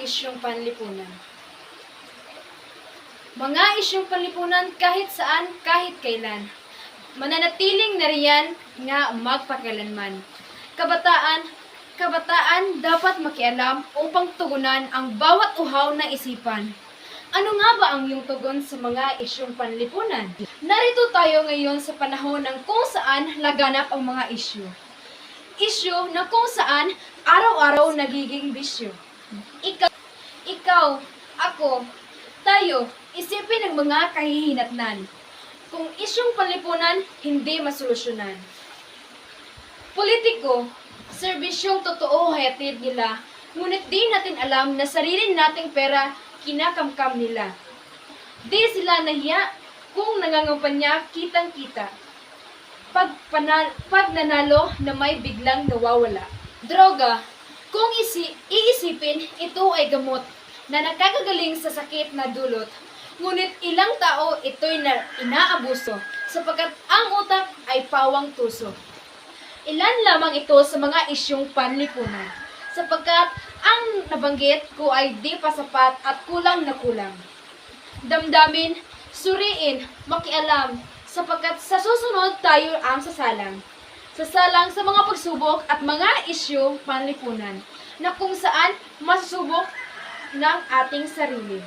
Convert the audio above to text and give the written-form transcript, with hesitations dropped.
isyong panlipunan. Mga isyong panlipunan kahit saan, kahit kailan. Mananatiling nariyan nga magpakailanman. Kabataan dapat makialam upang tugunan ang bawat uhaw na isipan. Ano nga ba ang iyong tugon sa mga isyong panlipunan? Narito tayo ngayon sa panahon ng kung saan laganap ang mga isyu. Isyu na kung saan araw-araw nagiging bisyo. Ikaw, ako, tayo, isipin ang mga kahihinatnan. Kung isyong panlipunan, hindi masolusyonan. Politiko, serbisyong totoo hayatid nila, ngunit di natin alam na sarili nating pera kinakamkam nila. Di sila nahiya kung nangangampanya kitang-kita. Pag nanalo na may biglang nawawala. Droga, kung iisipin, ito ay gamot na nakakagaling sa sakit na dulot. Ngunit ilang tao ito'y inaabuso sapagkat ang utak ay pawang tuso. Ilan lamang ito sa mga isyong panlipunan sapagkat ang nabanggit ko ay di pa sapat at kulang na kulang. Damdamin, suriin, makialam, sapagkat sa susunod tayo ang sasalang. Sasalang sa mga pagsubok at mga isyong panlipunan na kung saan masusubok ng ating sarili.